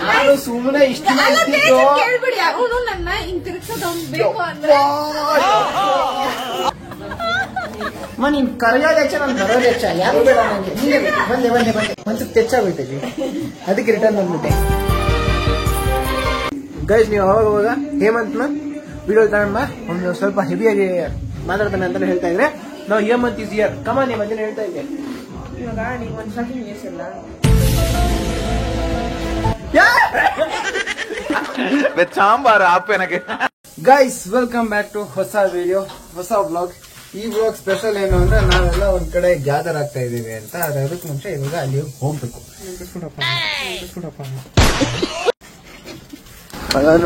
ನಾನು ಸುಮ್ಮನೆ ಇಷ್ಟ ಕೇಳ್ಬಿಡಿ ಅವನು ನನ್ನ ಹಿಂಗ್ ತಿರ್ಗ್ಸೋದು ಬೇಕು ಅಂದ್ರೆ ನೀನ್ ಕರೆಯೋದು ಹೆಚ್ಚ ನಾನು ಬರೋದು ಹೆಚ್ಚ ಯಾರು ಬೇಡ ನನಗೆ ಬಂದೆ ಒಂದ್ಸತಿ ಹೆಚ್ಚಾಗೋಯ್ತದೆ ಅದಕ್ಕೆ ರಿಟರ್ನ್ ಬಂದ್ಬಿಟ್ಟೆ. ಗೈಸ್ ನೀವು ಅವಾಗ ಹೇಮಂತ್ನ ವಿಡಿಯೋ ತಗೊಂಡ ಒಂದು ಸ್ವಲ್ಪ ಹೆವಿಯಾಗಿ ಮಾತಾಡ್ತಾನೆ ಅಂತ ಹೇಳ್ತಾ ಇದ್ರೆ ನಾವು ಹೇಮಂತ್ ಇಸ್ ಇಯರ್ ಕಮಾನ್ ನಿಮ್ಮ ಅದನ್ನ ಹೇಳ್ತಾ ಇದ್ದೆ. ಇವಾಗ ನೀವು ಒಂದು ಶಾಕಿಂಗ್ ನ್ಯೂಸ್ ಇಲ್ಲ ಸಾಂಬಾರು ಆಪೇನಕ್ಕೆ. ಗೈಸ್ ವೆಲ್ಕಮ್ ಬ್ಯಾಕ್ ಟು ಹೊಸ ವಿಡಿಯೋ ಹೊಸ ವ್ಲಾಗ್. ಈ ವ್ಲಾಗ್ ಸ್ಪೆಷಲ್ ಏನು ಅಂದ್ರೆ ನಾವೆಲ್ಲ ಒಂದ್ ಕಡೆ ಗ್ಯಾದರ್ ಆಗ್ತಾ ಇದೀವಿ ಅಂತ. ಅದಕ್ಕೆ ಮುಂಚೆ ಇವಾಗ ಅಲ್ಲಿ ಹೋಗ್ಬೇಕು.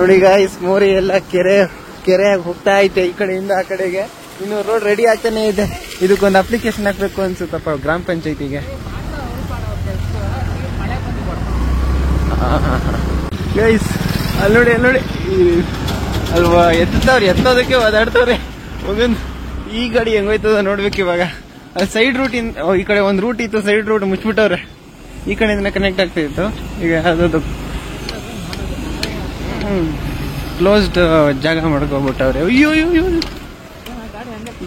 ನೋಡಿ ಗೈಸ್ ಮೋರಿ ಎಲ್ಲ ಕೆರೆ ಹೋಗ್ತಾ ಐತೆ ಈ ಕಡೆಯಿಂದ ಆ ಕಡೆಗೆ. ಇನ್ನು ರೋಡ್ ರೆಡಿ ಆಗ್ತಾನೆ ಇದೆ. ಇದಕ್ಕೊಂದು ಅಪ್ಲಿಕೇಶನ್ ಹಾಕ್ಬೇಕು ಅನ್ಸುತ್ತಪ್ಪ ಗ್ರಾಮ ಪಂಚಾಯತಿಗೆ. ಗೈಸ್ ಅಲ್ಲಿ ನೋಡಿ ಅಲ್ವಾ ಎತ್ತೋದಕ್ಕೆ ಓದಾಡ್ತವ್ರೆ. ಒಂದೊಂದು ಈ ಗಾಡಿ ಹೆಂಗೋಯ್ತದ ನೋಡ್ಬೇಕು ಇವಾಗ. ಅಲ್ಲಿ ಸೈಡ್ ರೂಟ್ ಈ ಕಡೆ ಒಂದು ರೂಟ್ ಇತ್ತು, ಸೈಡ್ ರೂಟ್ ಮುಚ್ಬಿಟ್ಟವ್ರೆ. ಈ ಕಡೆಯಿಂದ ಕನೆಕ್ಟ್ ಆಗ್ತಾ ಇತ್ತು. ಈಗ ಅದು ಕ್ಲೋಸ್ಡ್ ಜಾಗ ಮಾಡ್ಕೊಬಿಟ್ಟವ್ರೆ. ಅಯ್ಯೋ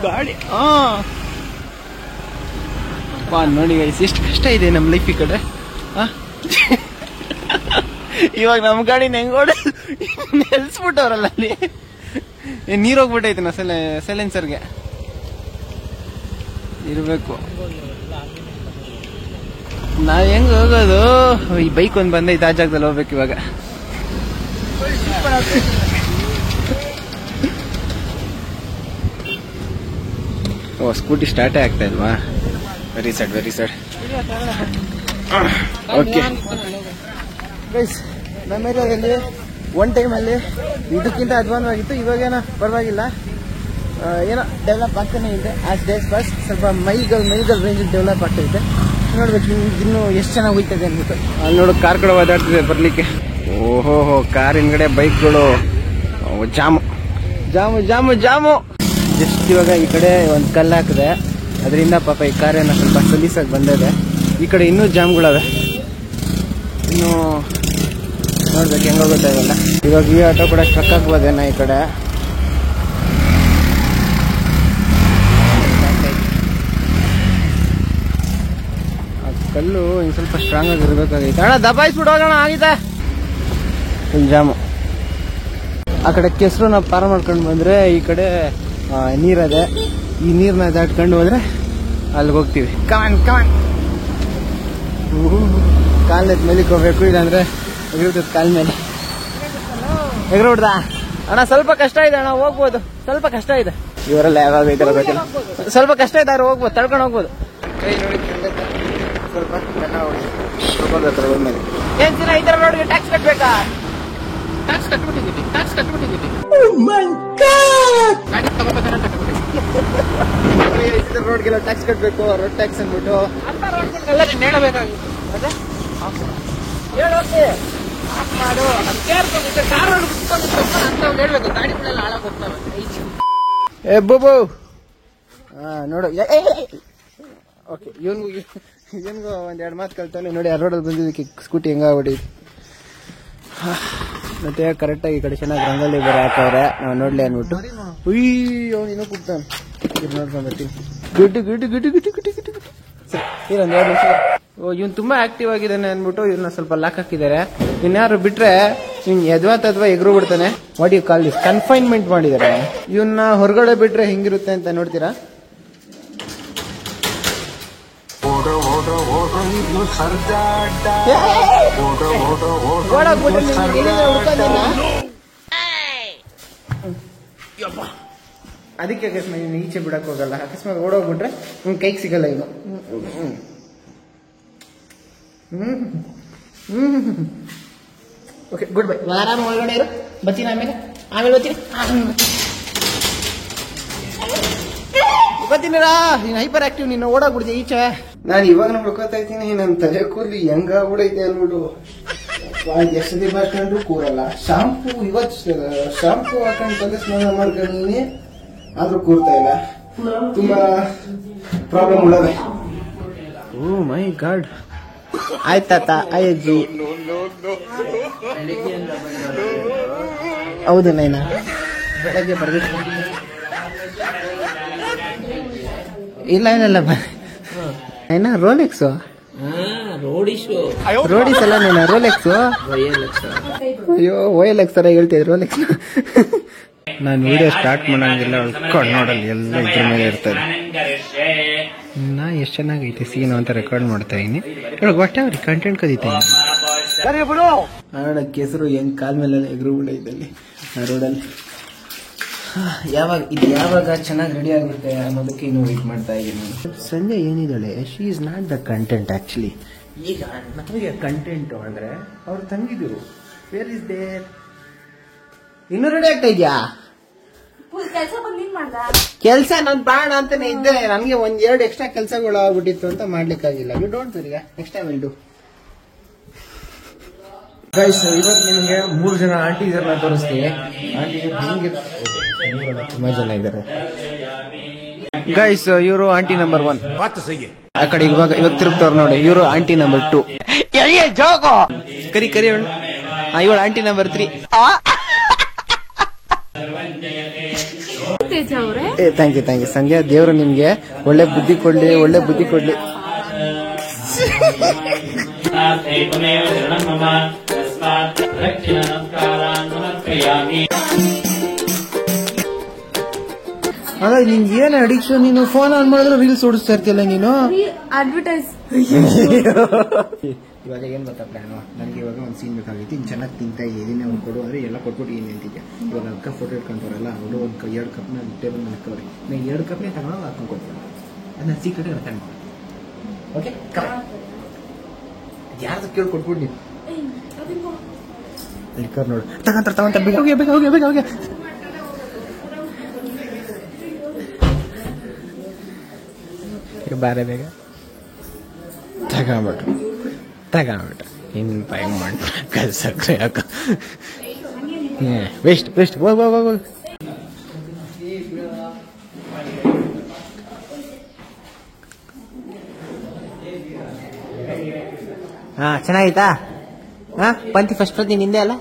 ಗಾಡಿ ನೋಡಿ ಗೈಸ್ ಎಷ್ಟು ಕಷ್ಟ ಇದೆ ನಮ್ಮ ಲೈಫ್ ಈ ಕಡೆ. ಇವಾಗ ನಮ್ ಗಾಡಿನ ಹೆಂಗೋಡ ನೆಲ್ಸ್ಬಿಟ್ಟವ್ರಲ್ಲ ಅಲ್ಲಿ. ನೀರ್ ಹೋಗ್ಬಿಟ್ಟೈತೆ ನಾ ಸೈಲೆನ್ಸರ್ಗೆ ಇರ್ಬೇಕು. ನಾವ್ ಹೆಂಗ್ ಹೋಗೋದು? ಈ ಬೈಕ್ ಒಂದ್ ಬಂದೈತೆ, ಆ ಜಾಗದಲ್ಲಿ ಹೋಗ್ಬೇಕು ಇವಾಗ. ಓ ಸ್ಕೂಟಿ ಸ್ಟಾರ್ಟೇ ಆಗ್ತಾ ಇಲ್ವಾ? ವೆರಿ ಸೈಡ್ ಓಕೆ ಗೈಸ್ ನಮ್ಮ ಏರಿಯಾದಲ್ಲಿ ಒನ್ ಟೈಮಲ್ಲಿ ಇದಕ್ಕಿಂತ ಅಡ್ವಾನ್ಸ್ ಆಗಿತ್ತು. ಇವಾಗೇನೋ ಪರವಾಗಿಲ್ಲ, ಏನೋ ಡೆವಲಪ್ ಆಗ್ತಾನೆ ಇದೆ. ಆಸ್ ಡೇಸ್ ಪಾಸ್ ಸ್ವಲ್ಪ ಮೈಲ್ ರೇಂಜ್ ಡೆವಲಪ್ ಆಗ್ತೈತೆ. ನೋಡ್ಬೇಕು ಇನ್ನೂ ಎಷ್ಟು ಚೆನ್ನಾಗಿ ಹೋಗ್ತದೆ ಅಂದ್ಬಿಟ್ಟು. ಅಲ್ಲಿ ನೋಡು ಕಾರ್ ಕಡೆ ಓದಾಡ್ತಿದೆ ಬರ್ಲಿಕ್ಕೆ. ಓಹೋ ಕಾರ್ ಹಿಂದ್ಗಡೆ ಬೈಕ್ಗಳು ಜಾಮು. ಜಸ್ಟ್ ಇವಾಗ ಈ ಕಡೆ ಒಂದು ಕಲ್ಲು ಹಾಕಿದೆ, ಅದರಿಂದ ಪಾಪ ಈ ಕಾರೇನ ಸ್ವಲ್ಪ ಸಲೀಸಾಗಿ ಬಂದಿದೆ. ಈ ಕಡೆ ಇನ್ನೂ ಜಾಮ್ಗಳವೆ. ಇನ್ನು ನೋಡ್ಬೇಕು ಹೆಂಗೋಗುತ್ತೆ ಇವೆಲ್ಲ. ಇವಾಗ ಈ ಆಟೋ ಕೂಡ ಸ್ಟ್ರಕ್ ಆಗ್ಬೋದೇನ ಈ ಕಡೆ. ಆ ಕಲ್ಲು ಇನ್ನು ಸ್ವಲ್ಪ ಸ್ಟ್ರಾಂಗ್ ಆಗಿ ಇರ್ಬೇಕಾಗೈತೆ. ಅಣ್ಣ ದಬಾಯಿಸ್ಬಿಟ್ಟು ಹೋಗೋಣ ಆಗಿದೆ. Full jam. ಆ ಕಡೆ ಕೆಸರು ನಾವು ಪಾರ ಮಾಡ್ಕೊಂಡು ಬಂದ್ರೆ ಈ ಕಡೆ ನೀರದೆ. ಈ ನೀರ್ನ ದಾಟ್ಕೊಂಡು ಹೋದ್ರೆ ಅಲ್ಲಿಗೆ ಹೋಗ್ತೀವಿ. ಕಮಾನ್ ಕಾಲ್ ಮೇಲಿಗೆ ಹೋಗ್ಬೇಕು, ಇಲ್ಲಾಂದ್ರೆ ಎಗರುತ್ತದೆ ಕಾಲ್ ಮೇಲೆ. ಎಗರುಡ್ದ ಅಣ್ಣ ಸ್ವಲ್ಪ ಕಷ್ಟ ಇದೆ ಅಣ್ಣ, ಹೋಗ್ಬೋದು. ಸ್ವಲ್ಪ ಕಷ್ಟ ಇದೆ. ಇವರೆಲ್ಲ ಯಾವಾಗ ಐತಾರ ಗೊತ್ತಿಲ್ಲ. ಸ್ವಲ್ಪ ಕಷ್ಟ ಇದೆ, ಹೋಗ್ಬೋದು, ತಳ್ಕೊಂಡು ಹೋಗ್ಬೋದು. ಕೈ ನೋಡಿ ಸ್ವಲ್ಪ ಮೇಲೆ ಏನ್ ದಿನ ಈ ತರ ರೋಡ್ಗೆ ಟ್ಯಾಕ್ಸ್ ಕಟ್ಬೇಕಾ? ಟ್ಯಾಕ್ಸ್ ಕಟ್ಬಿಟ್ಟಿದ್ದೀನಿ. ರೋಡ್ಗೆಲ್ಲ ಟ್ಯಾಕ್ಸ್ ಕಟ್ಬೇಕು, ರೋಡ್ ಟ್ಯಾಕ್ಸ್ ಅಂದ್ಬಿಟ್ಟು ಹೇಳಬೇಕಾಗಿತ್ತು. ಬೂಬು ನೋಡು. ಓಕೆ ಇವನ್ಗೂ ಒಂದೆರಡು ಮಾತು ಕಲ್ತಾನೆ ನೋಡಿ. ಆ ರೋಡಲ್ಲಿ ಬಂದಿದ್ದಕ್ಕೆ ಸ್ಕೂಟಿ ಹೆಂಗಾಗ್ಬಿಟ್ಟಿದೆ. ಮತ್ತೆ ಕರೆಕ್ಟಾಗಿ ಈ ಕಡೆ ಚೆನ್ನಾಗಿ ರಂಗೋಲಿ ಬೇರೆ ಹಾಕವ್ರೆ. ನಾವು ನೋಡ್ಲಿ ಅನ್ಬಿಟ್ಟು ಅಯ್ಯೋ ಇನ್ನೂ ಕೂಗ್ತಾನೆ. ನೋಡ್ಕೊಂಡ್ ಬರ್ತೀನಿ. ಗುಡ್ಡು ಇನ್ನೊಂದು 2 ನಿಮಿಷ. ಇವನ್ ತುಂಬಾ ಆಕ್ಟಿವ್ ಆಗಿದ್ದಾನೆ ಅನ್ಬಿಟ್ಟು ಇವನ್ನ ಸ್ವಲ್ಪ ಲಾಕ್ ಹಾಕಿದ್ದಾರೆ. ಇನ್ಯಾರು ಬಿಟ್ರೆ ಇವ್ನ್ ಎದ್ವಾ ಎಗ್ರು ಬಿಡ್ತಾನೆ. What you call this? Confinement ಮಾಡಿದ್ದಾರೆ. ಇವನ್ನ ಹೊರಗಡೆ ಬಿಟ್ರೆ ಹೆಂಗಿರುತ್ತೆ ಅಂತ ನೋಡ್ತೀರಾ? ಅದಕ್ಕೆ ಅಕಸ್ಮಾತ್ ಇನ್ನು ಈಚೆ ಬಿಡಕ್ ಹೋಗಲ್ಲ. ಅಕಸ್ಮಾತ್ ಓಡೋಗ್ಬಿಟ್ರೆ ನಿಮ್ ಕೈಗೆ ಸಿಗಲ್ಲ ಇನ್ನು. Okay good bye. ಆರಾಮ ಒಳಗಡೆ ಇರು. ಬರ್ತೀನಿ ಆಮೇಲೆ ಬರ್ತೀನಿರಾ. ನೀನು ಹೈಪರ್ ಆಕ್ಟಿವ್, ನೀನು ಓಡಾಗ್ಬಿಡ್ತೀಯ ಈಚೆ. ನಾನು ಇವಾಗ ನೋಡ್ಕೊತಾ ಇದ್ದೀನಿ ನನ್ನ ತಲೆ ಕೂದಲು ಹೆಂಗಾಗ್ಬಿಡೈತೆ ಅನ್ಬಿಟ್ಟು. ಎಷ್ಟು ದಿನ ಹಾಕೊಂಡ್ರು ಕೂರಲ್ಲ. ಶಾಂಪೂ ಇವತ್ತು ಶಾಂಪೂ ಹಾಕೊಂಡು ತಲೆ ಸ್ನಾನ ಮಾಡ್ಕೊಂಡೀನಿ, ಆದ್ರೂ ಕೂರ್ತಾ ಇಲ್ಲ. ತುಂಬಾ ಪ್ರಾಬ್ಲಮ್ ಉಳ್ಳವೆ. ಓ ಮೈ ಗಾಡ್. ಆಯ್ತಾತ ಅಯ್ಯಜ್ಜಿ. ಹೌದು ನೈನಾ, ಬೆಳಗ್ಗೆ ಬರ್ಬೇಕು. ಇಲ್ಲ ಏನಲ್ಲ ನೈನಾ, ರೋಲೆಕ್ಸು ರೋಡಿಸ್ ಅಲ್ಲ ನೈನಾ, ರೋಲೆಕ್ಸು. ಅಯ್ಯೋ OLX ತರ ಹೇಳ್ತಿದ್ರು ರೋಲೆಕ್ಸ್. ನಾನು ವಿಡಿಯೋ ಸ್ಟಾರ್ಟ್ ಮಾಡಂಗಿಲ್ಲ, ಕಣ್ಣು ನೋಡಲ್ಲ, ಎಲ್ಲ ಇದ್ರ ಮೇಲೆ ಇರ್ತದೆ. ನಾ ಎಷ್ಟು ಚೆನ್ನಾಗೈತೆ ಸೀನು ಅಂತ ರೆಕಾರ್ಡ್ ಮಾಡ್ತಾ ಇದೀನಿ. ಹೊಟ್ಟೆ ಅವ್ರಿಗೆ ಕಂಟೆಂಟ್ ಕದೀತೀನಿ. ಕೆಸರು ಹೆಂಗ್ ಕಾಲ್ ಮೇಲೆ ಎಗರು ಬಿಡ ಇದ್ದಲ್ಲಿ ರೋಡಲ್ಲಿ. ಯಾವಾಗ ಚೆನ್ನಾಗಿ ರೆಡಿ ಆಗುತ್ತೆ ಅನ್ನೋದಕ್ಕೆ ಇನ್ನು ವೇಟ್ ಮಾಡ್ತಾ ಇದ್ದೀನಿ. ಸಂಜೆ ಏನಿದ್ದಾಳೆ, she is not the content actually. ಈಗ ನಮಗೆ ಕಂಟೆಂಟ್ ಅಂದ್ರೆ ಅವ್ರು ತಂಗಿದ್ರು. Where is there? ಇನ್ನೂ ರೆಡಿ ಆಗ್ತಾ ಇದ್ಯಾ? ಕೆಲಸ ನನ್ ಪ್ರಾಣ ಅಂತಾನೆ ಇದ್ದೆ. ನನಗೆ 1-2 ಎಕ್ಸ್ಟ್ರಾ ಕೆಲಸಗಳು ಆಗ್ಬಿಟ್ಟಿತ್ತು ಅಂತ ಮಾಡ್ಲಿಕ್ಕಾಗಿಲ್ಲ. You don't worry, next time will do. Guys, ಇವತ್ತು ನಿಮಗೆ 3 ಜನ ಆಂಟಿಗಳನ್ನ ತೋರಿಸ್ತೀವಿ. ತುಂಬಾ ಜನ ಇದ್ದಾರೆ ಗೈಸ್. ಇವರು ಆಂಟಿ ನಂಬರ್ 1. ಆ ಕಡೆ ಇವಾಗ ತಿರುಗ್ತವ್ರು ನೋಡಿ. ಇವರು ಆಂಟಿ ನಂಬರ್ 2. ಕರಿ ಇವಳು ಆಂಟಿ ನಂಬರ್ 3. ಥ್ಯಾಂಕ್ ಯು ಸಂಧ್ಯಾ. ದೇವರು ನಿಮ್ಗೆ ಒಳ್ಳೆ ಬುದ್ಧಿ ಕೊಡ್ಲಿ. ಅಲ್ಲ, ನಿಂಗೆ ಏನ್ ಅಡಿಕ್ಷನ್? ನೀನು ಫೋನ್ ಆನ್ ಮಾಡಿದ್ರೆ ರೀಲ್ಸ್ ಓಡಿಸ್ತಾ ಇರ್ತಿಲ್ಲ ನೀನು. ಅಡ್ವರ್ಟೈಸ್. ಇವಾಗ ಏನ್ ಗೊತ್ತಾ ಪ್ಲಾನು? ನನಗೆ ಇವಾಗ ಒಂದು ಸೀನ್ ಬೇಕಾಗಿತ್ತು. ಇನ್ನು ಚೆನ್ನಾಗಿ ತಿಂತಾ ಇದ್ದೀನಿ, ಅವ್ನು ಕೊಡು ಅಂದ್ರೆ ಎಲ್ಲ ಕೊಟ್ಬಿಟ್ಟು ಏನು ಅಂತಿದ್ದೆ. ಇವಾಗ ಅಕ್ಕ ಫೋಟೋ ಇಟ್ಕೊಂತವ್ರಲ್ಲ, ಅವರು ಒಂದು 2 ಕಪ್ನ ಟೇಬಲ್ ಮೇಲೆ ಹಾಕವ್ರೆ. ನಾನು 2 ಕಪ್ನೇ ತಗೊಂಡು ಹಾಕೊಂಡು ಕೊಡ್ತೀನಿ. ಅದನ್ನ ಸೀಕ್ರೆಟ್ ರೆಕಾರ್ಡ್ ಮಾಡಿ. ಓಕೆ, ಯಾರ್ದು ಕೇಳಿ ಕೊಟ್ಬಿಟ್ಟು ನೀವು ಲಿಕ್ಕರ್ ನೋಡು. ತಗೊಂತ ಬೇಗ ಹೋಗಿ. ಬಾರೆ ಬೇಗ ತಗೊಂಬಿಟ್ಟು ಇನ್ನು ಪೈ ಮಾಡಿ ಸಕ್ಕರೆ ಹಾಕ. ವೇಸ್ಟ್ ಹೋಗ. ಚೆನ್ನಾಗಿತ್ತಾ? ಪಂತಿ ಫಸ್ಟ್ ಪ್ರತಿ ನಿಂದೆ ಅಲ್ಲ?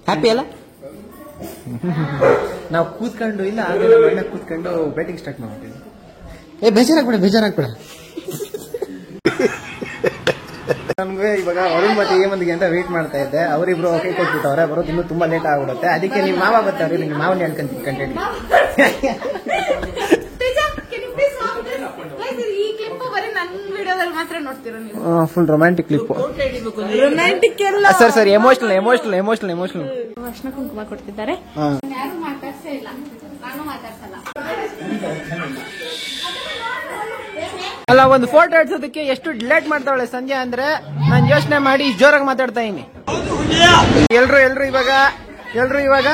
ಹ್ಯಾಪಿ ಅಲ್ಲ? ನಾವು ಕೂತ್ಕೊಂಡು ಇಲ್ಲ ಆಮೇಲೆ ಮಣ್ಣ ಕೂತ್ಕೊಂಡು ಬ್ಯಾಟಿಂಗ್ ಸ್ಟಾರ್ಟ್ ಮಾಡ್ತೀವಿ. ಬೇಜಾರಾಗ್ಬೇಡ. ನಮ್ಗೆ ಇವಾಗ ಅರುಣ್ ಮತ್ತೆ ಮಂದಿಗೆ ಅಂತ ವೇಟ್ ಮಾಡ್ತಾ ಇದ್ದೆ. ಅವರಿಬ್ರು ಕೈ ಕೊಟ್ಬಿಟ್ಟವ್ರೆ, ಬರೋದು ಇನ್ನೂ ತುಂಬಾ ಲೇಟ್ ಆಗ್ಬಿಡುತ್ತೆ. ಅದಕ್ಕೆ ನಿಮ್ಮ ಮಾವ ಬರ್ತಾವ್ರಿ, ನಿಮ್ಮ ಮಾವನ್ನ ಹೇಳ್ಕೊಂತೀನಿ content. Full romantic clip. Sir emotional. ಅರ್ಶನ ಕುಂಕುಮ ಕೊಡ್ತಿದ್ದಾರೆ. ಅಲ್ಲ, ಒಂದು ಫೋಟೋ ಇಡ್ಸೋದಕ್ಕೆ ಎಷ್ಟು ಡಿಲೇಟ್ ಮಾಡ್ತಾವಳೆ ಸಂಧ್ಯಾ ಅಂದ್ರೆ ನಾನು ಯೋಚನೆ ಮಾಡಿ ಜೋರಾಗಿ ಮಾತಾಡ್ತಾ ಇದೀನಿ. ಎಲ್ರು ಇವಾಗ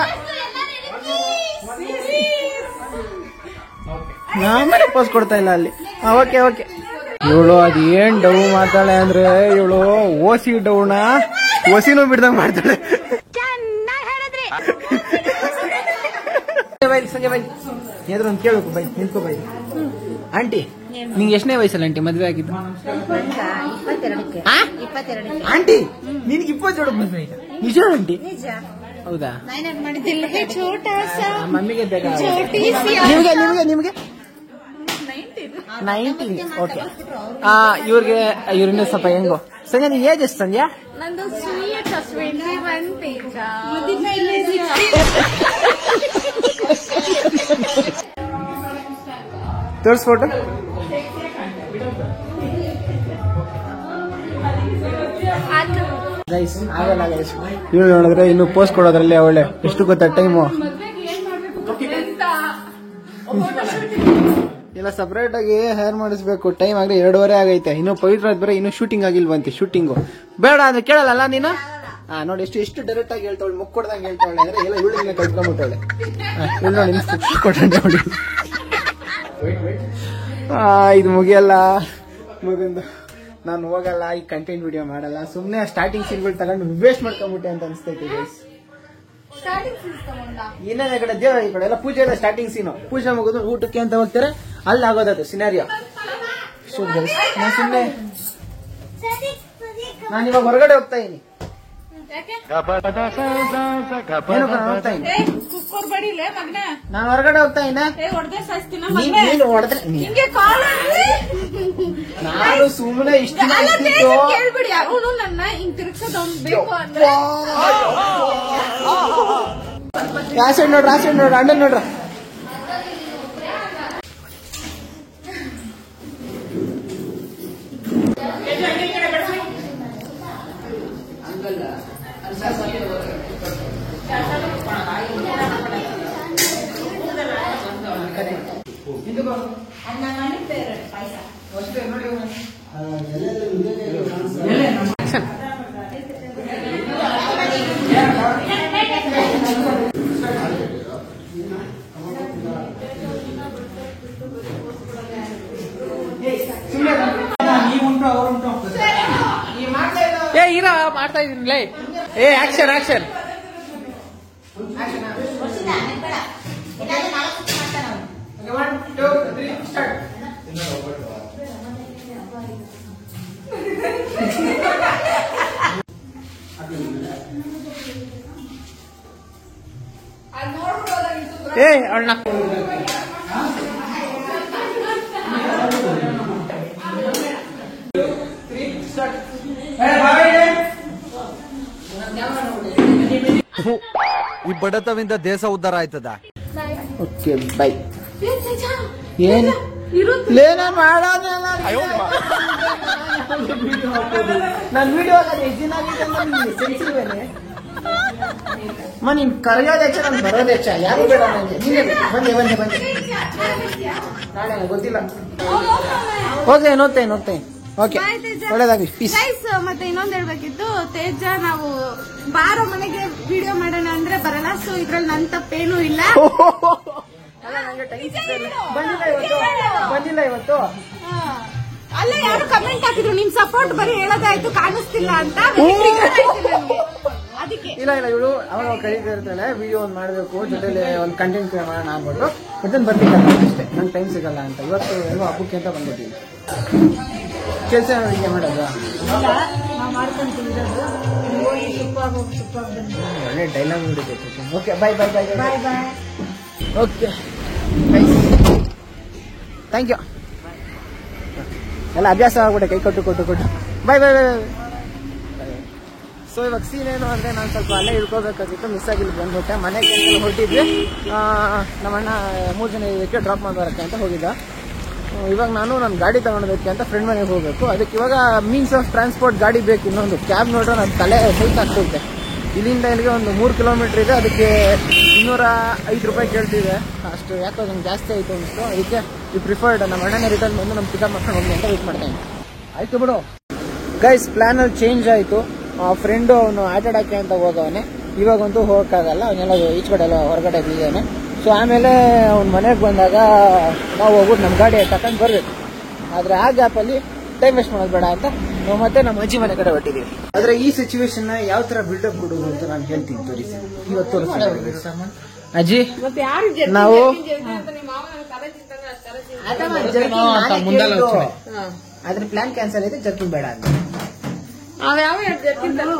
ಆಮೇಲೆ ಪೋಸ್ ಕೊಡ್ತಾ ಇಲ್ಲ ಅಲ್ಲಿ. ಓಕೆ. ಇವಳು ಅದು ಏನ್ ಡೌ ಮಾಡ್ತಾಳೆ ಅಂದ್ರೆ, ಇವಳು ಓಸಿ ಡೌನ ಓಸಿನೂ ಬಿಡ್ದಂಗ್ ಮಾಡ್ತಾಳೆ. ಸಂಜೆ ಬೈ ಏನಾದ್ರು ಒಂದು ಕೇಳಬೇಕು. ಬೈ ನಿಂತ್ಕೋ. ಬೈ ಆಂಟಿ, ನಿಂಗೆ ಎಷ್ಟನೇ ವಯಸ್ಸಲ್ಲ ಆಂಟಿ ಮದ್ವೆ ಆಗಿದ್ದು? 22. ಆಂಟಿ ನಿನ್ಗೆ 22 ಮದ್ವೆ ಆಯ್ತಾ? ನಿಜ ಆಂಟಿ? ಹೌದಾ? ಮಮ್ಮಿಗೆ ಬೇಕಾ? ನಿಮ್ಗೆ 19. ಓಕೆ. ಇವ್ರಿಂದ ಸ್ವಲ್ಪ ಹೆಂಗೋ. ಸಂಜೆ ನೀನ್ ಏಜ್ ಎಷ್ಟು ಸಂಧ್ಯಾ? ನಂದು ಸ್ವೀಟ್ 21 ಪೇಜ. ತೋರ್ಸ್ ಫೋಟೋ. ಆಗಲ್ಲ. ಇವಳು ನೋಡಿದ್ರೆ ಇನ್ನು ಪೋಸ್ಟ್ ಕೊಡೋದ್ರಲ್ಲಿ ಅವಳೆ ಎಷ್ಟು ಗೊತ್ತಾ ಟೈಮು? ಇಲ್ಲ, ಸಪರೇಟ್ ಆಗಿ ಹೇರ್ ಮಾಡಿಸ್ಬೇಕು. ಟೈಮ್ ಆಗಲಿ 2:30 ಆಗೈತೆ. ಇನ್ನು ಪವಿತ್ರ ಬರೀ ಇನ್ನು ಶೂಟಿಂಗ್ ಆಗಿಲ್ವಂತೆ. ಶೂಟಿಂಗು ಬೇಡ ಅಂದ್ರೆ ಕೇಳಲ್ಲ ನೀನು. ನೋಡಿ ಎಷ್ಟು ಡೈರೆಕ್ಟ್ ಆಗಿ ಹೇಳ್ತಾವಳೆ, ಮುಕ್ ಕೊಡ್ದಂಗೆ ಹೇಳ್ತಾವಳೆ ಅಂದ್ರೆ ಎಲ್ಲ ಇವಳಿಗೆ ಕಟ್ಕೊಂಡ್ಬಿಟ್ಟವಳೆ. ನೋಡಿ ನೋಡಿ, ಇದು ಮುಗಿಯಲ್ಲ. ಮುಗಿಂದು ನಾನು ಹೋಗಲ್ಲ, ಈ ಕಂಟೆಂಟ್ ವಿಡಿಯೋ ಮಾಡಲ್ಲ. ಸುಮ್ಮನೆ ಸ್ಟಾರ್ಟಿಂಗ್ ಸೀನ್ಗಳು ತಗೊಂಡು ವೇಸ್ಟ್ ಮಾಡ್ಕೊಂಡ್ಬಿಟ್ಟೆ ಅಂತ ಅನಿಸ್ತೈತೆ ಗೈಸ್. ಇನ್ನೊಂದೇ ಕಡೆ ದೇವರ ಈ ಕಡೆ ಎಲ್ಲ ಪೂಜೆ ಎಲ್ಲ ಸ್ಟಾರ್ಟಿಂಗ್ ಸೀನು. ಪೂಜೆ ಮುಗಿದು ಊಟಕ್ಕೆ ಅಂತ ಹೋಗ್ತಾರೆ, ಅಲ್ಲಿ ಆಗೋದದು ಸಿನಾರಿಯೋ. ನಾನು ಸುಮ್ಮನೆ ನಾನು ಇವಾಗ ಹೊರಗಡೆ ಹೋಗ್ತಾ ಇದೀನಿ. ನಾನು ಹೊರಗಡೆ ಹೋಗ್ತಾ ಇದ್ದೀನಿ. ನಾನು ಸುಮ್ಮನೆ ಇಷ್ಟ ಕೇಳ್ಬಿಡಿ, ಅವನು ನನ್ನ ಹಿಂಗ್ ತಿರ್ಗ್ಸೋದೊಂದು ಬೇಕು ಅಂದ್ರೆ ಆ ಸೈಡ್ ನೋಡ್ರಿ, ಆ ಸೈಡ್ ನೋಡ್ರಿ, ಅಣ್ಣನ್ ನೋಡ್ರ. ಇರ ಮಾಡ್ತಾ ಇದೀನಿ. ಏ ಆಕ್ಷನ್ ಆಕ್ಷನ್. ಏ ಅಣ್ಣ ಈ ಬಡತವಿಂದ ದೇಶ ಉದ್ಧಾರ ಆಯ್ತದ. Okay by. ಏನ್ ನಾನು ಮಾಡೋದಲ್ಲ, ನಾನು ವಿಡಿಯೋ ನೀನ್ ಕರೆಯೋದು ಹೆಚ್ಚ, ನಾನು ಬರೋದು ಹೆಚ್ಚ. ಯಾರು ಬೇಡ ನನಗೆ. ಬಂದೆ ಬಂದೆ ಬಂದೆ ನಾಳೆ ಗೊತ್ತಿಲ್ಲ. ಓಕೆ ನೋಡ್ತೇನೆ. ಓಕೆ ಒಳ್ಳೇದಾಗ್ಲಿ. ಪೀಸ್. ಮತ್ತೆ ಇನ್ನೊಂದ್ ಹೇಳ್ಬೇಕಿತ್ತು, ತೇಜ ನಾವು ಬಾರೋ ಮನೆಗೆ ವಿಡಿಯೋ ಮಾಡೋಣ ಅಂದ್ರೆ ಬರಲ್ಲ. ಸೊ ಇದ್ರಲ್ಲಿ ನನ್ ತಪ್ಪೇನೂ ಇಲ್ಲ. ಬಂದಿಲ್ಲ ಇವತ್ತು. ಅಲ್ಲೇ ಯಾರು ಕಮೆಂಟ್ ಹಾಕಿದ್ರು, ನಿಮ್ ಸಪೋರ್ಟ್ ಬರೀ ಹೇಳೋದಾಯ್ತು, ಕಾಣಿಸ್ತಿಲ್ಲ ಅಂತ. ಅದಕ್ಕೆ ಇಲ್ಲ ಇವಳು ಅವಾಗ ಕರೀತಾ ಇರ್ತಾಳೆ, ವಿಡಿಯೋ ಒಂದು ಮಾಡಬೇಕು, ಜೊತೆಲಿ ಒಂದು ಕಂಟೆಂಟ್ ಮಾಡೋಣ ಆಗ್ಬಿಟ್ಟು ಮತ್ತೆ ಬರ್ತಿಲ್ಲ ಅಷ್ಟೇ. ನಂಗೆ ಟೈಮ್ ಸಿಗಲ್ಲ ಅಂತ. ಇವತ್ತು ಏನೋ ಹಬ್ಬಕ್ಕೆ ಅಂತ ಬಂದ್ಬಿಟ್ಟಿವಿ. ಕೆಲಸ ಹೀಗೆ ಮಾಡೋದು ಒಳ್ಳೆ ಡೈಲಾಗ್ ನೋಡಿಬೇಕು. Okay bye bye bye bye bye. Okay thank you. ಎಲ್ಲ ಅಭ್ಯಾಸ ಆಗ್ಬಿಟ್ಟೆ, ಕೈ ಕೊಟ್ಟು ಬೈ ಬೈ ಬೈ. ಸೊ ಇವಾಗ ಸೀನ್ ಏನು ಅಂದರೆ, ನಾನು ಸ್ವಲ್ಪ ಅಲ್ಲೇ ಇಳ್ಕೋಬೇಕಾಗಿತ್ತು, ಮಿಸ್ ಆಗಿಲ್ಲ, ಬಂದ್ಬಿಟ್ಟೆ. ಮನೆಗೆ ಹೊರಟಿದ್ವಿ. ನಮ್ಮಣ್ಣ 3 ಜನ ಇದಕ್ಕೆ ಡ್ರಾಪ್ ಮಾಡೋಕ್ಕೆ ಅಂತ ಹೋಗಿದ್ದ. ಇವಾಗ ನಾನು ನನ್ನ ಗಾಡಿ ತಗೊಂಡೋದಕ್ಕೆ ಅಂತ ಫ್ರೆಂಡ್ ಮನೆಗೆ ಹೋಗಬೇಕು. ಅದಕ್ಕೆ ಇವಾಗ ಮೀನ್ಸ್ ಆಫ್ ಟ್ರಾನ್ಸ್ಪೋರ್ಟ್ ಗಾಡಿ ಬೇಕು. ಇನ್ನೊಂದು ಕ್ಯಾಬ್ ನೋಡ್ರೆ ನನ್ನ ತಲೆ ಸಹಿತ ಆಗ್ತೈತೆ. ಇಲ್ಲಿಂದ ಇಲ್ಲಿಗೆ ಒಂದು 3 ಕಿಲೋಮೀಟರ್ ಇದೆ. ಅದಕ್ಕೆ 205 ರೂಪಾಯಿ ಕೇಳ್ತಿದೆ. ಅಷ್ಟು ಯಾಕೋ ನಂಗೆ ಜಾಸ್ತಿ ಆಯಿತು ಅನಿಸ್ತು. ಅದಕ್ಕೆ ಈ ಪ್ರಿಫರ್ಡ್ ನಮ್ಮ ಅಣ್ಣನೇ ರಿಟರ್ನ್ ಬಂದು ನಮ್ಮ ಪಿಕಪ್ ಮಾಡ್ಕೊಂಡು ಹೋಗಿ ಅಂತ ವೇಟ್ ಮಾಡ್ತಾನೆ. ಆಯಿತು ಬಿಡು ಗೈಸ್, ಪ್ಲ್ಯಾನಲ್ಲಿ ಚೇಂಜ್ ಆಯಿತು. ಫ್ರೆಂಡು ಅವನು ಆಟಾಡೋಕ್ಕೆ ಅಂತ ಹೋಗವನೆ. ಇವಾಗಂತೂ ಹೋಗೋಕ್ಕಾಗಲ್ಲ, ಅವನ್ನೆಲ್ಲ ಈಚೆ ಕಡೆ ಎಲ್ಲ ಹೊರಗಡೆ ಬಿದ್ದಾನೆ. ಸೊ ಆಮೇಲೆ ಅವ್ನ ಮನೆಗೆ ಬಂದಾಗ ನಾವು ಹೋಗ್ಬಿಟ್ಟು ನಮ್ಮ ಗಾಡಿ ತಗೊಂಡು ಬರಬೇಕು. ಆದರೆ ಆ ಗ್ಯಾಪಲ್ಲಿ ಟೈಮ್ ವೇಸ್ಟ್ ಮಾಡೋದು ಬೇಡ ಅಂತ ನಾವು ಮತ್ತೆ ನಮ್ಮ ಅಜ್ಜಿ ಮನೆ ಕಡೆ ಹೊಟ್ಟಿದ್ದೀವಿ. ಆದರೆ ಈ ಸಿಚುವೇಶನ್ ಯಾವ ಥರ ಬಿಲ್ಡಪ್ ಕೊಡೋದು ಅಂತ ನಾನು ಹೇಳ್ತೀನಿ, ತೋರಿಸಿ. ಇವತ್ತು ತೋರಿಸ್ತೀನಿ ಅಜ್ಜಿ. ನಾವು ಅದ್ರ ಪ್ಲಾನ್ ಕ್ಯಾನ್ಸಲ್ ಆಯ್ತು, ಜರ್ಕಿನ್ ಬೇಡ ಅಂತ. ಅದ್ಯಾವ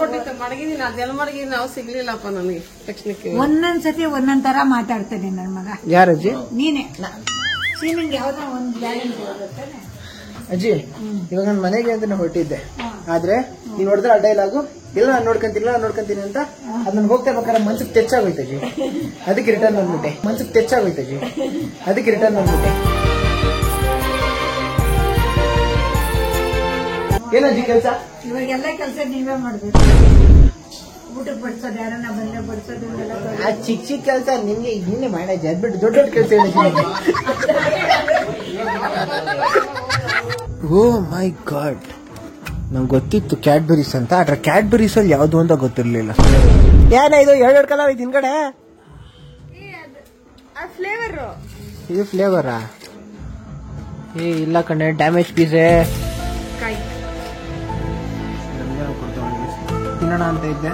ಕೊಟ್ಟಿತ್ತು ಮಡಗಿದೀನಿ, ಅದೆಲ್ಲ ಮಡಗಿದೀನಿ, ನಾವು ಸಿಗ್ಲಿಲ್ಲಪ್ಪ ನನಗೆ ತಕ್ಷಣಕ್ಕೆ. ಒಂದೊಂದ್ಸತಿ ಒಂದೊಂದ್ ತರ ಮಾತಾಡ್ತೇನೆ ನನ್ ಮಗ. ಯಾರಜ್ಜಿ? ನೀನೆ. ನಿಂಗೆ ಯಾವ್ದೋ ಒಂದು ಗ್ಯಾರಂಟಿ ಹೋಗುತ್ತಾನೆ ಅಜ್ಜಿ. ಇವಾಗ ನಾನು ಮನೆಗೆ ಅಂತ ಹೊರಟಿದ್ದೆ, ಆದ್ರೆ ನೀವ್ ನೋಡಿದ್ರೆ ಆ ಡೈಲಾಗು ಇಲ್ಲ ನಾನು ನೋಡ್ಕೊಂತೀನಿ ಅಂತ ಅದ್ ನನ್ಗೆ ಹೋಗ್ತಾ ಇರ್ಬೇಕಾದ್ರೆ ಮನ್ಸಿಗೆ ತೆಚ್ಚಾಗೋಯ್ತು ಅಜ್ಜಿ. ಅದಕ್ಕೆ ರಿಟರ್ನ್ ಬಂದ್ಬಿಟ್ಟೆ. ಏನಜ್ಜಿ ಕೆಲಸ? ಇವಾಗೆಲ್ಲ ಕೆಲಸ ನೀವೇ ಮಾಡ್ಬೇಕು. ಊಟಕ್ಕೆ ಬಡ್ಸೋದು, ಯಾರನ್ನ ಬಂದ್ರೆ ಬಡ್ಸೋದು. ಆ ಚಿಕ್ಕ ಕೆಲಸ ನಿಮ್ಗೆ ಇನ್ನೇ ಮಾಡಜ್ಜಿ. ಅದ್ಬಿಟ್ಟು ದೊಡ್ಡ ಕೆಲಸ ಹೇಳಿ. ಓ ಮೈ ಗಾಡ್, ನಂಗೆ ಗೊತ್ತಿತ್ತು ಕ್ಯಾಡ್ಬರೀಸ್ ಅಂತ. ಆದ್ರೆ ಕ್ಯಾಡ್ಬರೀಸ್ ಅಲ್ಲಿ ಯಾವ್ದು ಅಂತ ಗೊತ್ತಿರ್ಲಿಲ್ಲ. ಏನಾಯ್ತು 2 ಕಲರ್ ಐತಿ ಹಿಂದ್ಗಡೆ. ಇದು ಫ್ಲೇವರಾ? ಇಲ್ಲ ಕಣೆ, ಡ್ಯಾಮೇಜ್ ಪೀಸೆ. ತಿನ್ನೋಣ ಅಂತ ಇದ್ದೆ,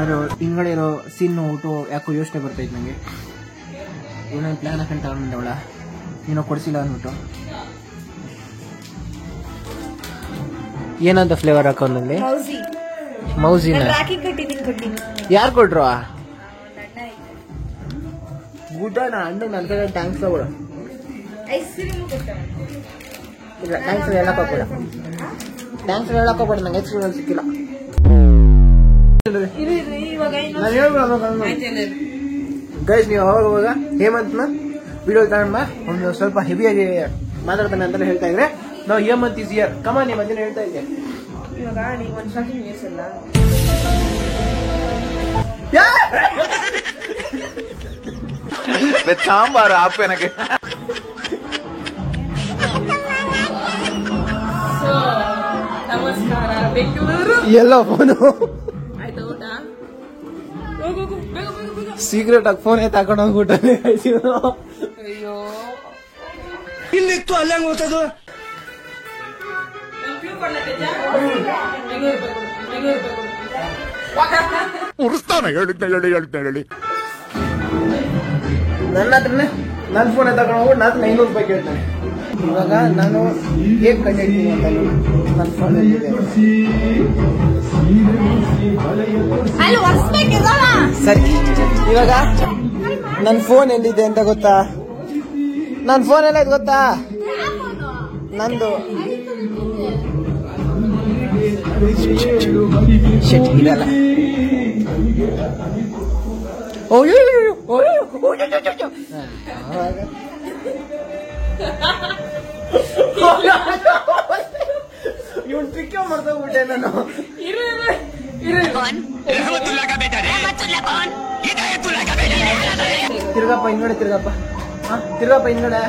ಅದು ಹಿಂಗಡೆ ಇರೋ ಸೀನ್ ನೋಡ್ಬಿಟ್ಟು ಯಾಕೋ ಯೋಚನೆ ಬರ್ತೈತೆ ನನಗೆ. ಏನೇನು ಪ್ಲಾನ್ ಹಾಕೊಂತ ಅವಳ ಏನೋ ಕೊಡಿಸಿಲ್ಲ ಅಂದ್ಬಿಟ್ಟು. ಏನಂತ ಫ್ಲೇವರ್ ಹಾಕೊಂಡಲ್ಲಿ ಮೌಸಿನ ಯಾರು ಕೊಟ್ರು? ಊಟ ಅಣ್ಣ ನನ್ನ ಕಡೆ ಟ್ಯಾಂಕ್ಸ್ ತಗೊಳ. ಇಲ್ಲ ಟ್ಯಾಂಕ್ಸ್ ಹೇಳಕ್ ಹೋಗ್ಬೇಡ, ಟ್ಯಾಂಕ್ಸ್ ಹೇಳಕ್ ಹೋಗ್ಬೇಡ, ನಂಗೆ ಐಸ್ ಕ್ರೀಮ್ ಸಿಕ್ಕಿಲ್ಲ. ಗೈಸ್ ನೀವು ಅವಾಗ ಹೇಮಂತ್ನ ವಿಡಿಯೋ ತಗೊಂಡ ಒಂದು ಸ್ವಲ್ಪ ಹೆವಿಯಾಗಿ ಮಾತಾಡ್ತಾನೆ ಅಂತ ಹೇಳ್ತಾ ಇದ್ರೆ ನಾವು ಹೇಮಂತ್ ಈಸ್ ಇಯರ್ ಕಮಾನ್ ನಿಮ್ಮ ಮಧ್ಯ ಹೇಳ್ತಾ ಇದ್ದೆ. ಸಾಂಬಾರು ಆಪೆ ನನಗೆ. ನಮಸ್ಕಾರ ಬೆಂಗಳೂರು. ಎಲ್ಲ ಫೋನು ಆಯ್ತಾ ಊಟ? ಸೀಕ್ರೆಟ್ ಆಗಿ ಫೋನ್ ತಗೊಂಡು ಹೋಗ್ಬಿಟ್ಟೆ. ಅಯ್ಯೋ ಇಲ್ಲಿತ್ತು ಅಲ್ಲೇ ಹೋಗ್ತದು. ಹೇಳಿ ನನ್ನ ಹತ್ರನೇ ನನ್ನ ಫೋನ್ ತಗೊಂಡು ಹೋಗ್ಬಿಟ್ಟು ನಾನು 500 ರೂಪಾಯಿ ಕೇಳ್ತಾನೆ. ಇವಾಗ ನಾನು ಹೇಗೆ ಕಂಡಿಡ್ತೀನಿ ಅಂತ ನನ್ನ ಫೋನ್ ಸರಿ. ಇವಾಗ ನನ್ನ ಫೋನ್ ಎಲ್ಲಿದೆ ಅಂತ ಗೊತ್ತಾ? ನನ್ನ ಫೋನ್ ಎಲ್ಲ ಇದು ಗೊತ್ತಾ? ನಂದು ಇದಲ್ಲ. ಇವನ್ ಟ್ರಿಕ್ ಮಾಡ್ತೋಗ್ಬಿಟ್ಟೆ ನಾನು. ತಿರ್ಗಪ್ಪ ಹಿಂದ್ಗಡೆ, ತಿರ್ಗಪ್ಪ ತಿರ್ಗಪ್ಪ ಹಿಂದ್ಗಡೆ.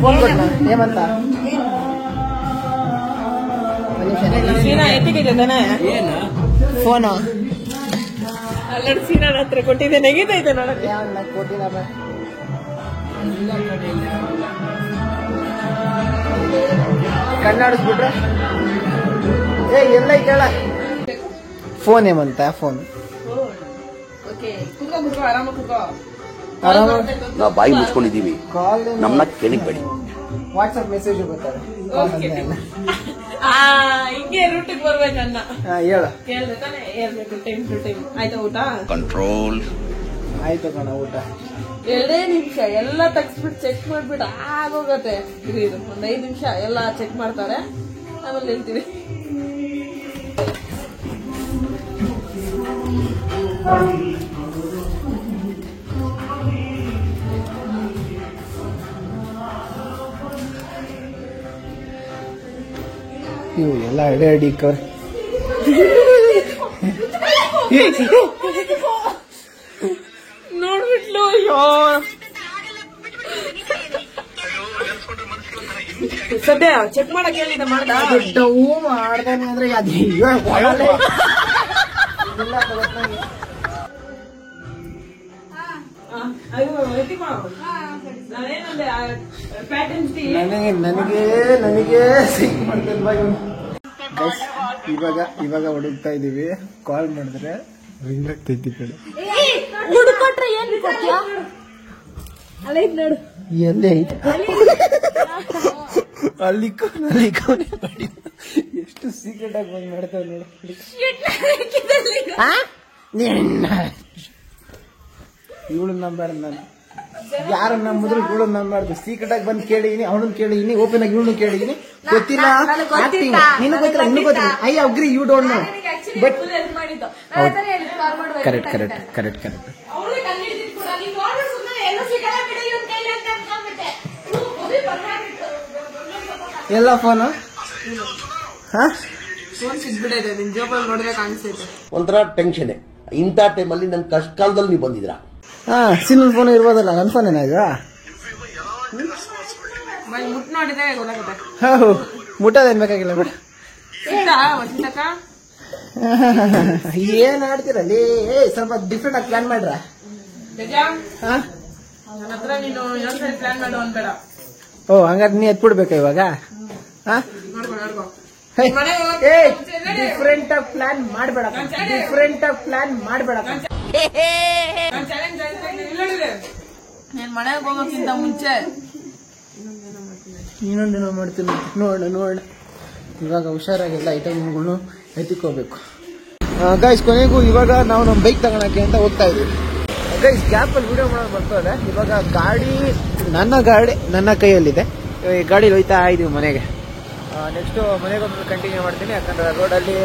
ಫೋನ್ ಕೊಟ್ಟ ಏಮಂತ ಫೋನು ಅಲ್ಲಡ್ ಸೀನಾ ಹತ್ರ ಕೊಟ್ಟಿದ್ದೆ, ನೆಗಿತೈತೆ ನೋಡಕ್ಕೆ. ಕೊಟ್ಟಿಲ್ಲ ಕಣ್ಣಾಡಿಸ್ಬಿಟ್ರೆ ಎಲ್ಲ ಕೇಳ. ಫೋನ್ ಏಮಂತ ಫೋನ್ ಆರಾಮ ನಾವು ಬಾಯಿ ಮುಚ್ಕೊಂಡಿದೀವಿ, ಕಾಲ್ ನಮ್ಮನ್ನ ಕೆಣಕ್ಬೇಡಿ. ವಾಟ್ಸಪ್ ಮೆಸೇಜ್ ಬರ್ತಾರೆ. ಹಿಂಗೆ ರೂಟಿಗೆ ಬರ್ಬೇಕನ್ನ ಹೇಳ ಕೇಳ್ದೆ ತಾನೆ ಹೇಳ್ಬೇಕು ಟೈಮ್ ಟು ಟೈಮ್. ಆಯ್ತಾ ಊಟ? ಕಂಟ್ರೋಲ್. ಆಯ್ತು ಕಣ ಊಟ. 2 ನಿಮಿಷ ಎಲ್ಲ ತೆಗ್ಸ್ಬಿಟ್ಟು ಚೆಕ್ ಮಾಡ್ಬಿಟ್ಟು ಆಗೋಗತ್ತೆ. ಇದು ಒಂದ್ 5 ನಿಮಿಷ ಎಲ್ಲ ಚೆಕ್ ಮಾಡ್ತಾರೆ, ಆಮೇಲೆ ಹೇಳ್ತೀವಿ. ಇವು ಎಲ್ಲ ಅಡಿ ಕರ್ ನೋಡ್ಬಿಟ್ಲು. ಅಯ್ಯೋ ಸದ್ಯ ಚೆಕ್ ಮಾಡಕ್ ಹೇಳಿದ್ದೆ ಮಾಡ್ದ ಮಾಡ್ದಾನೆ ಅಂದ್ರೆ ನನಗೆ ಸಿಕ್ ಮಾಡ್ತೇನೆ. ಇವಾಗ ಹುಡುಕ್ತಾ ಇದೀವಿ. ಕಾಲ್ ಮಾಡಿದ್ರೆ ರಿಂಗ್ ಆಗ್ತೈತಿ ಕಡೆ. ಹುಡುಕೊಟ್ರೆ ಏನ್ ಕೊಡ್ತೀಯಾ? ಅಲ್ಲ ಐತ್ ನೋಡು, ಎಲ್ಲಿ ಐತೆ ಅಲ್ಲಿ ಎಷ್ಟು ಸೀಕ್ರೆಟ್ ಆಗಿ ಬಂದ್ ಮಾಡ್ತಾವ ನೋಡು. ಇವಳು ನಂಬಾರ್ದು, ನಾನು ಯಾರು ನಂಬಿದ್ರು ಇವಳು ನಂಬಾರ್ದು. ಸೀಕ್ರೆಟ್ ಆಗಿ ಬಂದು ಕೇಳಿದೀನಿ, ಅವಳನ್ನ ಕೇಳಿದೀನಿ, ಓಪನ್ ಆಗಿ ಇವಳನ್ನ ಕೇಳಿದೀನಿ. ಗೊತ್ತಿಲ್ಲ, ನಿನಗೆ ಗೊತ್ತಿಲ್ಲ, ಇನ್ನೂ ಗೊತ್ತಿಲ್ಲ. I agree, you don't know, but correct correct correct correct. ಎಲ್ಲ ಫೋನು ಫೋನ್ ಸಿಗ್ಬಿಡೈತೆ, ನಿನ್ ಜೋಬಲ್ಲಿ ನೋಡಿದ್ರೆ ಕಾಣಿಸ್ತೈತೆ. ಒಂಥರ ಟೆನ್ಷನ್. ಇಂಥ ಟೈಮಲ್ಲಿ ನನ್ ಕಷ್ಟ ಕಾಲದಲ್ಲಿ ನೀವು ಬಂದಿದ್ರಾ? ಸಿನ್ನನ್ ಫೋನ್ ಇರ್ಬೋದಲ್ಲ, ನನ್ನ ಫೋನ್ ಏನಾಗ ಮುಟ್ ನೋಡಿದ್ರೆ ಗೊತ್ತಾಗುತ್ತೆ. ಮುಟ್ಟೋದೇನ್ ಬೇಕಾಗಿಲ್ಲ ಬಿಡ. ಏನ್ ಆಡ್ತೀರಲ್ಲಿ? ಸ್ವಲ್ಪ ಡಿಫ್ರೆಂಟ್ ಆಗಿ ಪ್ಲಾನ್ ಮಾಡ್ರ. ನನ್ನ ಹತ್ರ ನೀನು ಇನ್ನೊಂದ್ಸರಿ ಪ್ಲಾನ್ ಮಾಡು ಅನ್ಬೇಡ. ಓ ಹಂಗಾರೆ ನೀ ಎತ್ಬಿಡ್ಬೇಕಾ ಇವಾಗ? ನೋಡ್ಕೊ ನೋಡ್ಕೊ. ಡಿಫ್ರೆಂಟ್ ಆಗಿ ಪ್ಲಾನ್ ಮಾಡ್ಬೇಡ, ಡಿಫ್ರೆಂಟ್ ಆಗಿ ಪ್ಲಾನ್ ಮಾಡ್ಬೇಡ. ನೀನ್ ಮನೆಗೆ ಹೋಗೋಕ್ಕಿಂತ ಮುಂಚೆ ಇನ್ನೊಂದೇನೋ ಮಾಡ್ತೀನಿ, ನೋಡೋಣ. ಇವಾಗ ಹುಷಾರಾಗಿಲ್ಲ, ಐಟಮ್ಗಳು ಎತ್ತಿಕೋಬೇಕು. ಗೈಸ್ ಕೊನೆಗೂ ಇವಾಗ ನಾವು ನಮ್ಮ ಬೈಕ್ ತಗೊಳಕ್ಕೆ ಅಂತ ಹೋಗ್ತಾ ಇದ್ವಿ. ಗೈಸ್ ಗ್ಯಾಪಲ್ಲಿ ವಿಡಿಯೋ ಮಾಡೋದು ಬರ್ತದೆ. ಇವಾಗ ನನ್ನ ಗಾಡಿ ನನ್ನ ಕೈಯಲ್ಲಿದೆ. ಈ ಗಾಡಿ ಹೋಯ್ತಾ ಇದೀವಿ ಮನೆಗೆ. ನೆಕ್ಸ್ಟು ಮನೆಗೆ ಹೋಗಿ ಕಂಟಿನ್ಯೂ ಮಾಡ್ತೀನಿ, ಯಾಕಂದ್ರೆ ರೋಡಲ್ಲಿ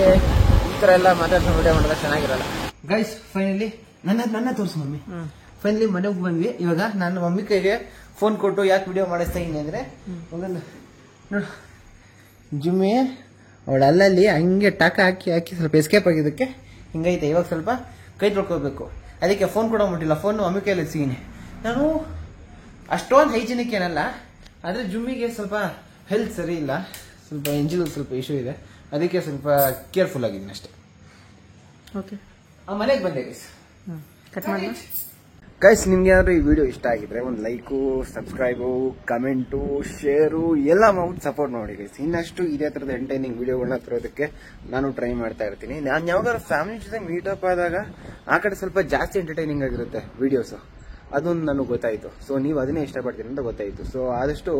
ಈ ಥರ ಎಲ್ಲ ಮಾತಾಡ್ಕೊಂಡು ವಿಡಿಯೋ ಮಾಡಿದ್ರೆ ಚೆನ್ನಾಗಿರಲ್ಲ. ಗೈಸ್ ಫೈನಲಿ ನನ್ನ ತೋರಿಸು ಮಮ್ಮಿ. ಫೈನಲಿ ಮನೆಗೆ ಬಂದ್ವಿ. ಇವಾಗ ನನ್ನ ಮಮ್ಮಿ ಕೈಗೆ ಫೋನ್ ಕೊಟ್ಟು ಯಾಕೆ ವಿಡಿಯೋ ಮಾಡಿಸ್ತಾ ಇದ್ದೀನಿ ಅಂದರೆ, ನೋಡು ಜುಮ್ಮಿ ಅವಳು ಅಲ್ಲಲ್ಲಿ ಹಂಗೆ ಟಾಕ ಹಾಕಿ ಸ್ವಲ್ಪ ಎಸ್ಕೇಪ್ ಆಗಿದ್ದಕ್ಕೆ ಹಿಂಗೈತೆ. ಇವಾಗ ಸ್ವಲ್ಪ ಕೈ ತೊಳ್ಕೋಬೇಕು, ಅದಕ್ಕೆ ಫೋನ್ ಕೂಡ ಮುಟ್ಟಿಲ್ಲ. ಫೋನ್ ಮಮ್ಮಿ ಕೈಯಲ್ಲಿ ಸಿಗಿನಿ. ನಾನು ಅಷ್ಟೊಂದು ಹೈಜಿನಿಕ್ ಏನಲ್ಲ, ಆದರೆ ಜುಮ್ಮಿಗೆ ಸ್ವಲ್ಪ ಹೆಲ್ತ್ ಸರಿ ಇಲ್ಲ, ಸ್ವಲ್ಪ ಎಂಜಿಲ್ ಸ್ವಲ್ಪ ಇಶ್ಯೂ ಇದೆ, ಅದಕ್ಕೆ ಸ್ವಲ್ಪ ಕೇರ್ಫುಲ್ ಆಗಿದ್ದೀನಿ ಅಷ್ಟೇ. ಓಕೆ, ಮನೆಗೆ ಬಂದೆ ಗೈಸ್. ಕಟ್ ಮಾಡಿ. ಗೈಸ್ ನಿಮ್ಗೆ ಏನಾದ್ರು ಈ ವಿಡಿಯೋ ಇಷ್ಟ ಆಗಿದ್ರೆ ಒಂದು ಲೈಕು, ಸಬ್ಸ್ಕ್ರೈಬು, ಕಮೆಂಟು, ಶೇರು ಎಲ್ಲ ಮಾಡ್ಬಿಟ್ಟು ಸಪೋರ್ಟ್ ಮಾಡಿ ಗೈಸ್. ಇನ್ನಷ್ಟು ಇದೇ ಥರದ ಎಂಟರ್ಟೈನಿಂಗ್ ವಿಡಿಯೋಗಳನ್ನ ತರೋದಕ್ಕೆ ನಾನು ಟ್ರೈ ಮಾಡ್ತಾ ಇರ್ತೀನಿ. ನಾನು ಯಾವಾಗಾದ್ರೂ ಫ್ಯಾಮಿಲಿ ಜೊತೆ ಮೀಟಪ್ ಆದಾಗ ಆ ಕಡೆ ಸ್ವಲ್ಪ ಜಾಸ್ತಿ ಎಂಟರ್ಟೈನಿಂಗ್ ಆಗಿರುತ್ತೆ ವಿಡಿಯೋಸು, ಅದೊಂದು ನನಗೆ ಗೊತ್ತಾಯಿತು. ಸೊ ನೀವು ಅದನ್ನೇ ಇಷ್ಟಪಡ್ತೀರಿ ಅಂತ ಗೊತ್ತಾಯಿತು. ಸೊ ಆದಷ್ಟು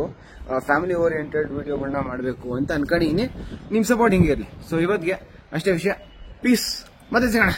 ಫ್ಯಾಮಿಲಿ ಓರಿಯೆಂಟೆಡ್ ವಿಡಿಯೋಗಳನ್ನ ಮಾಡಬೇಕು ಅಂತ ಅನ್ಕೊಂಡಿದ್ದೀನಿ. ನಿಮ್ಮ ಸಪೋರ್ಟ್ ಹಿಂಗೆ ಇರಲಿ. ಸೊ ಇವತ್ತಿಗೆ ಅಷ್ಟೇ ವಿಷಯ. ಪೀಸ್, ಮತ್ತೆ ಸಿಗೋಣ.